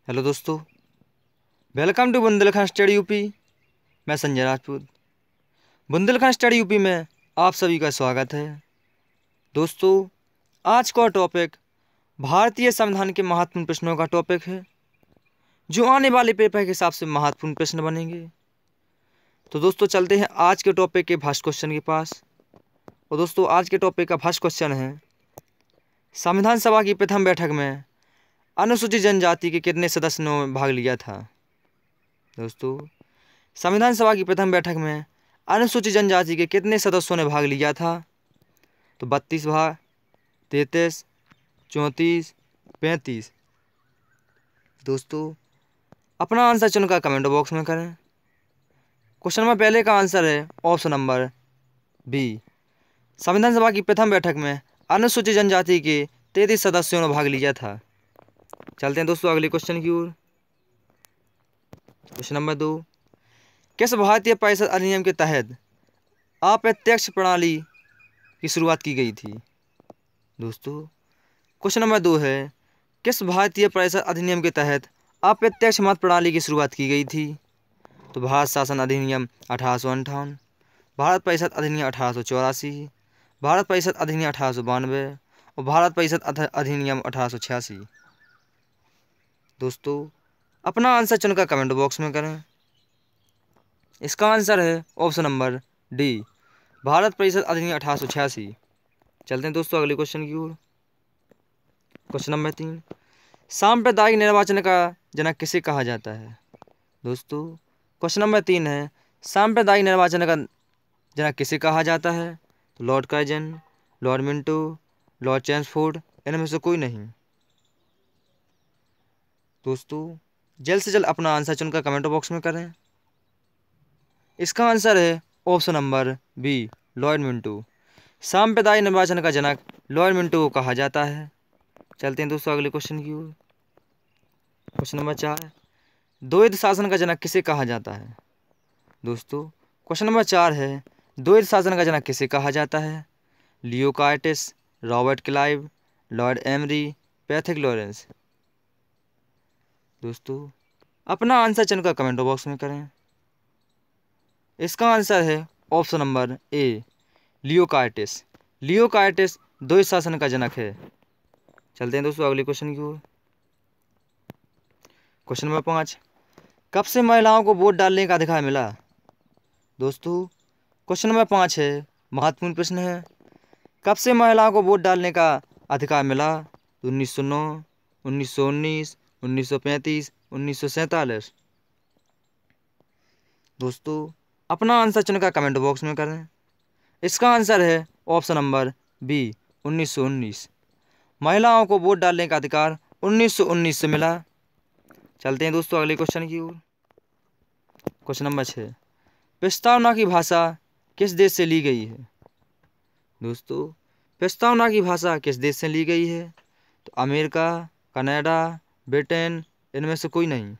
Hello दोस्तों, welcome to Bundelkhand study UP. मैं Sanjay Rajput. Bundelkhand study UP में आप सभी का स्वागत है। दोस्तों, आज का टॉपिक भारतीय संविधान के महत्वपूर्ण प्रश्नों का टॉपिक है, जो आने वाले पेपर के हिसाब से महत्वपूर्ण प्रश्न बनेंगे। तो दोस्तों, चलते हैं आज के टॉपिक के फर्स्ट क्वेश्चन के पास। और दोस्तों, आज के टॉपिक का फर्स्ट क्वेश्चन है, संविधान सभा की प्रथम बैठक में अनुसूचित जनजाति के कितने सदस्यों ने भाग लिया था? दोस्तों, संविधान सभा की प्रथम बैठक में अनुसूचित जनजाति के कितने सदस्यों ने भाग लिया था? तो 32 भाग, 33, 34, 35। दोस्तों, अपना आंसर चुनकर कमेंट बॉक्स में करें। क्वेश्चन नंबर पहले का आंसर है ऑप्शन नंबर बी। संविधान सभा की प्रथम बैठक में अनुसूचित जनजाति के 33 सदस्यों ने भाग लिया था। चलते हैं दोस्तों अगले क्वेश्चन की ओर। क्वेश्चन नंबर 2, किस भारतीय परिषद अधिनियम के तहत अप्रत्यक्ष प्रणाली की शुरुआत की गई थी? दोस्तों, क्वेश्चन नंबर 2 है, किस भारतीय परिषद अधिनियम के तहत अप्रत्यक्ष मत प्रणाली की शुरुआत की गई थी? तो भारत शासन अधिनियम 1858, भारत परिषद अधिनियम 1884, भारत परिषद अधिनियम 1892 और भारत परिषद अधिनियम 1886। दोस्तों, अपना आंसर चुनकर कमेंट बॉक्स में करें। इसका आंसर है ऑप्शन नंबर डी, भारत परिषद अधिनियम 1886। चलते हैं दोस्तों अगले क्वेश्चन की ओर। क्वेश्चन नंबर 3, सांप्रदायिक निर्वाचन का जनक किसे कहा जाता है? दोस्तों, क्वेश्चन नंबर 3 है, सांप्रदायिक निर्वाचन का जनक किसे कहा जाता है? तो Lord Curzon, Lord Minto, Lord Chelmsford, इनमें से कोई नहीं। दोस्तों, जल्द से जल्द अपना आंसर चुनकर कमेंट बॉक्स में करें। इसका आंसर है option number B, Lord Minto. सांप्रदायिक निर्वाचन का जनक लॉर्ड मिंटो को कहा जाता है। चलते हैं दोस्तों अगले क्वेश्चन की ओर। क्वेश्चन नंबर 4, द्वैध शासन का जनक किसे कहा जाता है? दोस्तों, क्वेश्चन नंबर 4 है, द्वैध शासन का जनक किसे कहा जाता है? लियो Curtis, Robert Clive, Lord Amery, Pethick Lawrence. दोस्तों, अपना आंसर चुनकर कमेंट बॉक्स में करें। इसका आंसर है ऑप्शन नंबर ए, लियो कार्टिस। लियो कार्टिस द्वैध शासन का जनक है। चलते हैं दोस्तों अगले क्वेश्चन की ओर। क्वेश्चन नंबर 5, कब से महिलाओं को वोट डालने का अधिकार मिला? दोस्तों, क्वेश्चन नंबर 5 है, महत्वपूर्ण प्रश्न है, कब से महिलाओं को वोट डालने का अधिकार मिला? 1909, 1919, 1935, 1947। दोस्तों, अपना आंसर चुनकर कमेंट बॉक्स में करें। इसका आंसर है ऑप्शन नंबर बी, 1919। महिलाओं को वोट डालने का अधिकार 1919 से मिला। चलते हैं दोस्तों अगले क्वेश्चन की ओर। क्वेश्चन नंबर 6, प्रस्तावना की भाषा किस देश से ली गई है? दोस्तों, प्रस्तावना की भाषा किस देश से ली गई है? तो अमेरिका, कनाडा, ब्रिटेन, इनमें से कोई नहीं।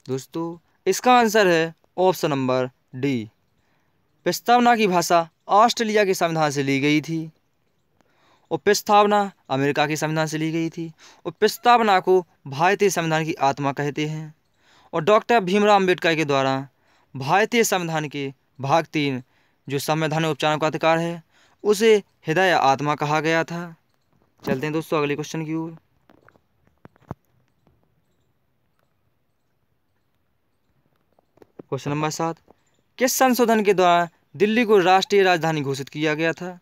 दोस्तों, इसका आंसर है ऑप्शन नंबर डी, प्रस्तावना की भाषा ऑस्ट्रेलिया के संविधान से ली गई थी और प्रस्तावना अमेरिका के संविधान से ली गई थी। और प्रस्तावना को भारतीय संविधान की आत्मा कहते हैं। और डॉक्टर भीमराव अंबेडकर के द्वारा भारतीय संविधान के भाग 3 जो संवैधानिक उपचारों का अधिकार है, उसे हृदय आत्मा कहा गया था। चलते हैं दोस्तों अगले क्वेश्चन की ओर। क्वेश्चन नंबर 7, किस संशोधन के द्वारा दिल्ली को राष्ट्रीय राजधानी घोषित किया गया था?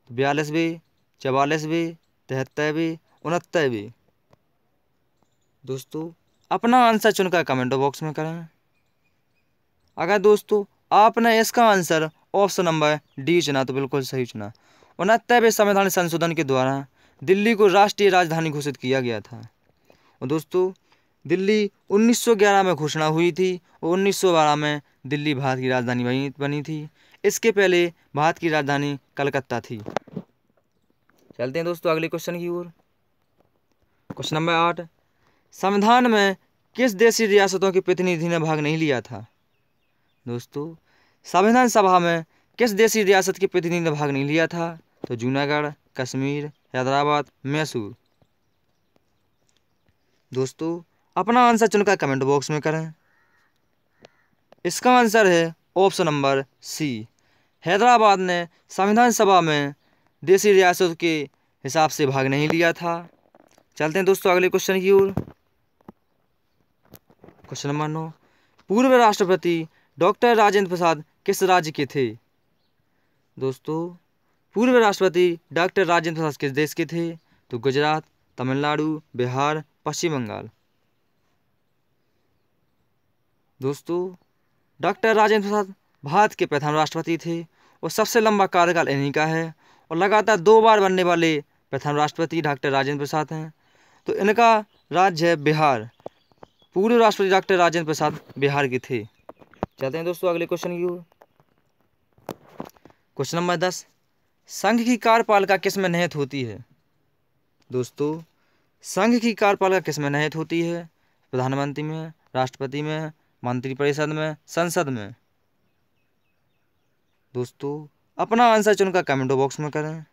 42वें, 44वें, 73वें, 69वें। दोस्तों, अपना आंसर चुनकर कमेंट बॉक्स में करें। अगर दोस्तों आपने इसका आंसर ऑप्शन नंबर डी चुना तो बिल्कुल सही चुना। 69वें संवैधानिक संशोधन के द्वारा दिल्ली को राष्ट्रीय राजधानी घोषित किया गया था। और दोस्तों, दिल्ली 1911 में घोषणा हुई थी और 1912 में दिल्ली भारत की राजधानी बनी थी। इसके पहले भारत की राजधानी कलकत्ता थी। चलते हैं दोस्तों अगले क्वेश्चन की ओर। क्वेश्चन नंबर 8, संविधान में किस देशी रियासतों के प्रतिनिधि ने भाग नहीं लिया था? दोस्तों, संविधान सभा में किस देशी रियासत के प्रतिनिधि ने भाग नहीं लिया था? तो जूनागढ़, कश्मीर, हैदराबाद, मैसूर। दोस्तों अपना आंसर चुनकर कमेंट बॉक्स में करें। इसका आंसर है ऑप्शन नंबर सी। हैदराबाद ने संविधान सभा में देशी रियासत के हिसाब से भाग नहीं लिया था। चलते हैं दोस्तों अगले क्वेश्चन की ओर। क्वेश्चन नंबर 9, पूर्व राष्ट्रपति डॉक्टर राजेंद्र प्रसाद किस राज्य के थे? दोस्तों पूर्व राष्ट्रपति डॉक्टर राजेंद्र प्रसाद किस देश के थे? तो गुजरात, तमिलनाडु, बिहार, पश्चिम बंगाल। दोस्तों डॉक्टर राजेंद्र प्रसाद भारत के प्रथम राष्ट्रपति थे और सबसे लंबा कार्यकाल इन्हीं का है और लगातार 2 बार बनने वाले प्रथम राष्ट्रपति डॉक्टर राजेंद्र प्रसाद हैं। तो इनका राज्य है बिहार। पूर्व राष्ट्रपति डॉक्टर राजेंद्र प्रसाद बिहार के थे। चलते हैं दोस्तों अगले क्वेश्चन की ओर। क्वेश्चन नंबर 10, संघ की कार्यपालिका किस में निहित होती है? दोस्तों संघ की कार्यपालिका किस में निहित होती है? प्रधानमंत्री में, राष्ट्रपति में, मंत्रिपरिषद में, संसद में। दोस्तों अपना आंसर चुनकर कमेंट बॉक्स में करें।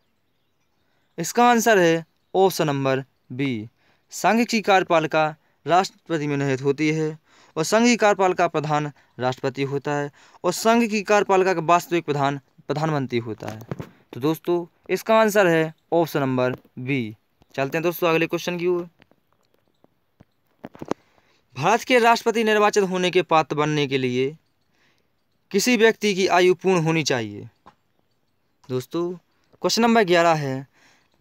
इसका आंसर है ऑप्शन नंबर बी। संघ की कार्यपालिका राष्ट्रपति में निहित होती है और संघ की कार्यपालिका प्रधान राष्ट्रपति होता है और संघ की कार्यपालिका का वास्तविक प्रधान प्रधानमंत्री होता है। तो दोस्तों इसका आंसर है ऑप्शन नंबर बी। चलते हैं दोस्तों अगले क्वेश्चन की ओर। भारत के राष्ट्रपति निर्वाचित होने के पात्र बनने के लिए किसी व्यक्ति की आयु पूर्ण होनी चाहिए? दोस्तों क्वेश्चन नंबर 11 है,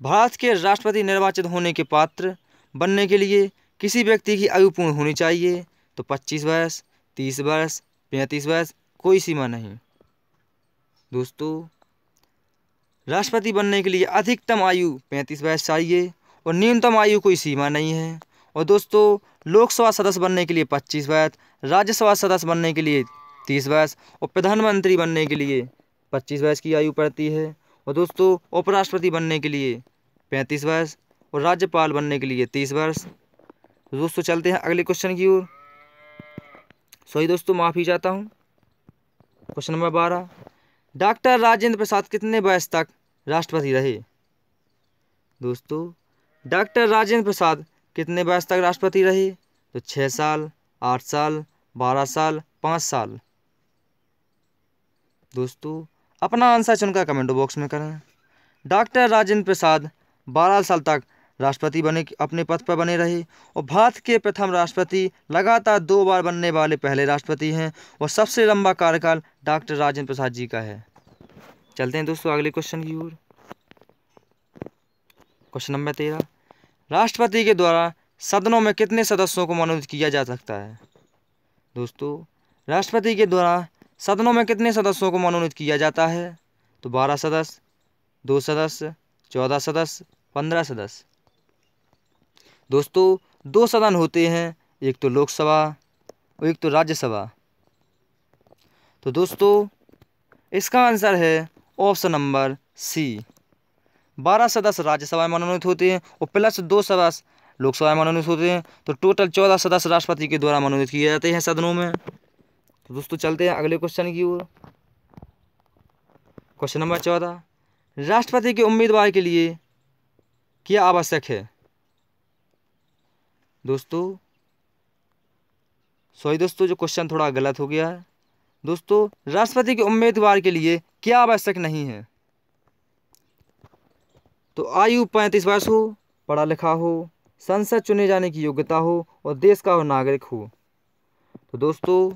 भारत के राष्ट्रपति निर्वाचित होने के पात्र बनने के लिए किसी व्यक्ति की आयु पूर्ण होनी चाहिए? तो 25 वर्ष, 30 वर्ष, 35 वर्ष, कोई सीमा नहीं। दोस्तों राष्ट्रपति बनने के लिए अधिकतम आयु 35 वर्ष चाहिए और न्यूनतम आयु कोई सीमा नहीं है। और दोस्तों लोकसभा सदस्य बनने के लिए 25 वर्ष, राज्यसभा सदस्य बनने के लिए 30 वर्ष और प्रधानमंत्री बनने के लिए 25 वर्ष की आयु पड़ती है। और दोस्तों उपराष्ट्रपति बनने के लिए 35 वर्ष और राज्यपाल बनने के लिए 30 वर्ष। तो दोस्तों चलते हैं अगले क्वेश्चन की ओर। सॉरी दोस्तों माफ़ी चाहता हूँ। Question number 12, doctor Rajendra Prasad कितने वर्ष तक राष्ट्रपति रहे? दोस्तों डॉक्टर राजेंद्र प्रसाद कितने वर्ष तक राष्ट्रपति रहे? तो 6 साल, 8 साल, 12 साल, 5 साल। दोस्तों अपना आंसर चुनकर कमेंट बॉक्स में करें। डॉक्टर राजेंद्र प्रसाद 12 साल तक राष्ट्रपति बने अपने पद पर बने रहे और भारत के प्रथम राष्ट्रपति, लगातार 2 बार बनने वाले पहले राष्ट्रपति हैं और सबसे लंबा कार्यकाल डॉक्टर राजेंद्र प्रसाद जी का है। चलते हैं दोस्तों अगले क्वेश्चन की ओर। क्वेश्चन नंबर 13, राष्ट्रपति के द्वारा सदनों में कितने सदस्यों को मनोनीत किया जा सकता है? दोस्तों राष्ट्रपति के द्वारा सदनों में कितने सदस्यों को मनोनीत किया जाता है? तो 12 सदस्य, 2 सदस्य, 14 सदस्य, 15 सदस्य। दोस्तों 2 सदन होते हैं, एक तो लोकसभा और एक तो राज्यसभा। तो दोस्तों इसका आंसर है ऑप्शन नंबर सी। 12 सदस्य राज्यसभा में मनोनीत होते हैं और प्लस 2 सदस्य लोकसभा में मनोनीत होते हैं। तो टोटल 14 सदस्य राष्ट्रपति के द्वारा मनोनीत किए जाते हैं सदनों में। तो दोस्तों चलते हैं अगले क्वेश्चन की ओर। क्वेश्चन नंबर 14, राष्ट्रपति के उम्मीदवार के लिए क्या आवश्यक है? दोस्तों जो क्वेश्चन थोड़ा गलत हो गया है। दोस्तों राष्ट्रपति के उम्मीदवार के लिए क्या आवश्यक नहीं है? तो आयु 35 वर्ष हो, पढ़ा लिखा हो, संसद चुने जाने की योग्यता हो और देश का नागरिक हो। तो दोस्तों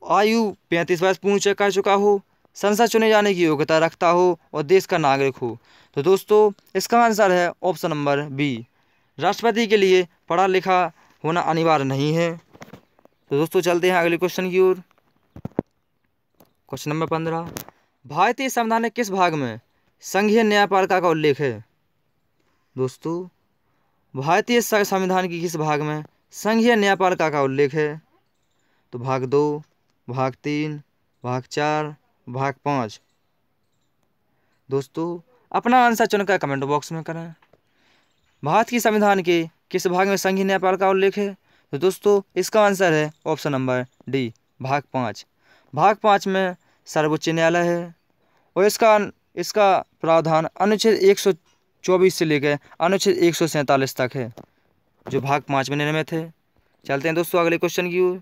आयु 35 वर्ष पूर्ण कर चुका हो, संसद चुने जाने की योग्यता रखता हो और देश का नागरिक हो। तो दोस्तों इसका आंसर है ऑप्शन नंबर बी। राष्ट्रपति के लिए पढ़ा लिखा होना अनिवार्य नहीं है। तो दोस्तों चलते हैं अगले क्वेश्चन की ओर। क्वेश्चन नंबर 15, भारतीय संविधान के किस भाग में संघीय न्यायपालिका का उल्लेख है? दोस्तों भारतीय संविधान की किस भाग में संघीय न्यायपालिका का उल्लेख है? तो भाग 2, भाग 3, भाग 4, भाग 5। दोस्तों अपना आंसर चुनकर कमेंट बॉक्स में करें। भारत की संविधान के किस भाग में संघीय न्यायपालिका का उल्लेख है? तो दोस्तों इसका आंसर है ऑप्शन नंबर डी, भाग 5। भाग 5 में सर्वोच्च न्यायालय है और इसका प्रावधान अनुच्छेद 124 से लेकर अनुच्छेद 147 तक है। जो भाग 5 में निर्मित है। चलते हैं दोस्तों अगले क्वेश्चन की ओर।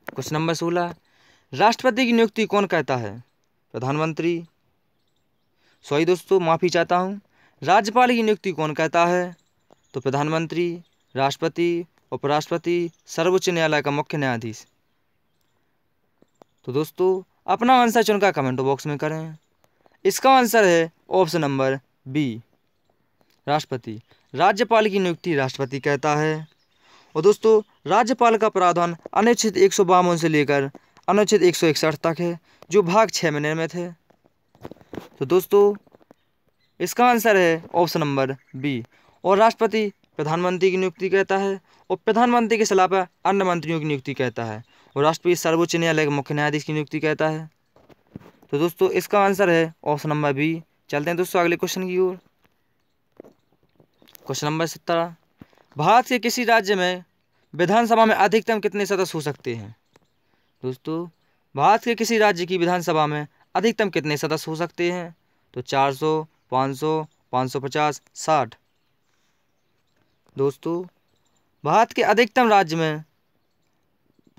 क्वेश्चन नंबर 16, राष्ट्रपति की नियुक्ति कौन करता है? प्रधानमंत्री। सॉरी दोस्तों, माफ़ी चाहता हूँ। राज्यपाल की नियुक्ति कौन करता है? तो प्रधानमंत्री, राष्ट्रपति, उपराष्ट्रपति, सर्वोच्च न्यायालय का मुख्य न्यायाधीश। तो दोस्तों अपना आंसर चुनकर कमेंट बॉक्स में करें। इसका आंसर है ऑप्शन नंबर बी, राष्ट्रपति। राज्यपाल की नियुक्ति राष्ट्रपति कहता है। और दोस्तों राज्यपाल का प्रावधान अनुच्छेद 152 से लेकर अनुच्छेद 161 तक है, जो भाग 6 में निर्मित है। तो दोस्तों इसका आंसर है ऑप्शन नंबर बी। और राष्ट्रपति प्रधानमंत्री की नियुक्ति कहता है और प्रधानमंत्री के सलाह पर अन्य मंत्रियों की नियुक्ति कहता है और राष्ट्रपति सर्वोच्च न्यायालय के मुख्य न्यायाधीश की नियुक्ति कहता है। तो दोस्तों इसका आंसर है ऑप्शन नंबर बी। चलते हैं दोस्तों अगले क्वेश्चन की ओर। क्वेश्चन नंबर 17, भारत के किसी राज्य में विधानसभा में अधिकतम कितने सदस्य हो सकते हैं? दोस्तों भारत के किसी राज्य की विधानसभा में अधिकतम कितने सदस्य हो सकते हैं? तो 400, 500, 550, 60। दोस्तों भारत के अधिकतम राज्य में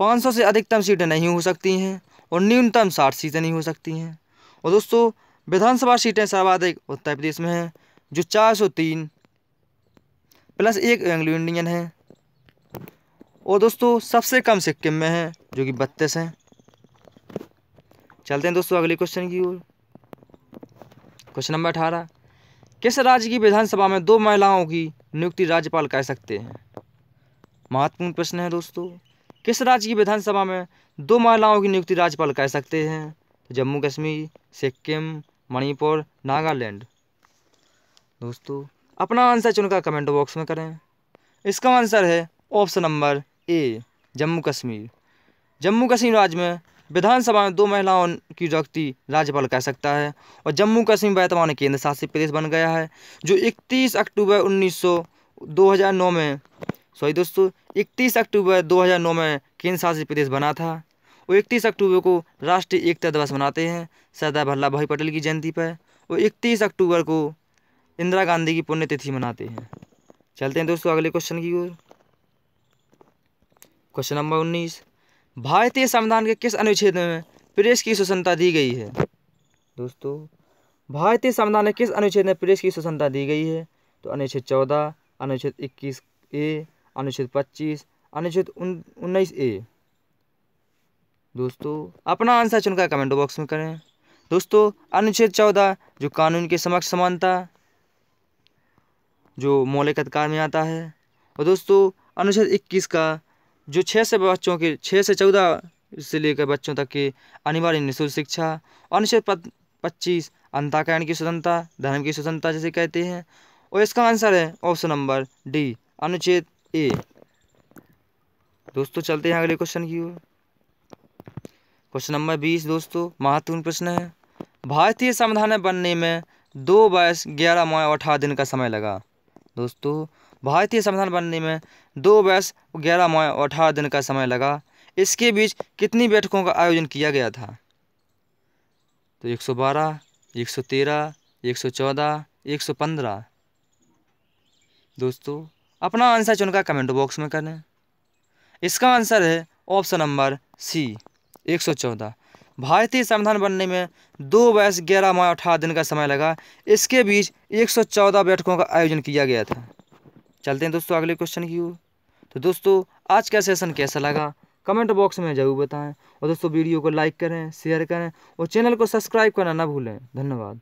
500 से अधिकतम सीटें नहीं हो सकती हैं और न्यूनतम 60 सीटें नहीं हो सकती हैं। और दोस्तों विधानसभा सीटें सर्वाधिक उत्तर प्रदेश में हैं, जो 403 प्लस 1 एंग्लो इंडियन है। और दोस्तों सबसे कम सिक्किम में है, जो कि 32 हैं। चलते हैं दोस्तों अगले क्वेश्चन की ओर। क्वेश्चन नंबर 18, किस राज्य की विधानसभा में 2 महिलाओं की नियुक्ति राज्यपाल कर सकते हैं? महत्वपूर्ण प्रश्न है दोस्तों। किस राज्य की विधानसभा में 2 महिलाओं की नियुक्ति राज्यपाल कर सकते हैं? तो जम्मू कश्मीर, सिक्किम, मणिपुर, नागालैंड। दोस्तों अपना आंसर चुनकर कमेंट बॉक्स में करें। इसका आंसर है ऑप्शन नंबर ए, जम्मू कश्मीर। जम्मू कश्मीर राज्य में विधानसभा में 2 महिलाओं की नियुक्ति राज्यपाल कर सकता है और जम्मू कश्मीर वर्तमान केंद्र शासित प्रदेश बन गया है, जो 31 अक्टूबर 2009 में 31 अक्टूबर 2009 में केंद्र शासित प्रदेश बना था। और 31 अक्टूबर को राष्ट्रीय एकता दिवस मनाते हैं सरदार वल्लभ भाई पटेल की जयंती पर, और 31 अक्टूबर को इंदिरा गांधी की पुण्यतिथि मनाते हैं। चलते हैं दोस्तों अगले क्वेश्चन की ओर। क्वेश्चन नंबर 19, भारतीय संविधान के किस अनुच्छेद में प्रेस की स्वतंत्रता दी गई है? दोस्तों भारतीय संविधान में किस अनुच्छेद में प्रेस की स्वतंत्रता दी गई है? तो अनुच्छेद 14, अनुच्छेद 21A, अनुच्छेद 25, अनुच्छेद 19A। दोस्तों अपना आंसर चुनकर कमेंट बॉक्स में करें। दोस्तों अनुच्छेद 14 जो कानून के समक्ष समानता, जो मौलिक अधिकार में आता है। और दोस्तों अनुच्छेद 21 का जो 6 से 14 से लेकर बच्चों तक के अनिवार्य निःशुल्क शिक्षा। अनुच्छेद 25 अंतःकरण की स्वतंत्रता, धर्म की स्वतंत्रता जिसे कहते हैं। और इसका आंसर है ऑप्शन नंबर डी, अनुच्छेद ए। दोस्तों चलते हैं अगले क्वेश्चन की ओर। क्वेश्चन नंबर 20 दोस्तों महत्वपूर्ण प्रश्न है। भारतीय संविधान बनने में 2 वर्ष 11 माह और 18 दिन का समय लगा। दोस्तों भारतीय संविधान बनने में 2 वर्ष 11 माह और 18 दिन का समय लगा। इसके बीच कितनी बैठकों का आयोजन किया गया था? तो 112, 113, 114, 115। दोस्तों अपना आंसर चुनकर कमेंट बॉक्स में करें। इसका आंसर है ऑप्शन नंबर सी, 114। भारतीय संविधान बनने में 2 वर्ष 11 माह 18 दिन का समय लगा। इसके बीच 114 बैठकों का आयोजन किया गया था। चलते हैं दोस्तों अगले क्वेश्चन की ओर। तो दोस्तों आज का सेशन कैसा लगा कमेंट बॉक्स में ज़रूर बताएं। और दोस्तों वीडियो को लाइक करें, शेयर करें और चैनल को सब्सक्राइब करना ना भूलें। धन्यवाद।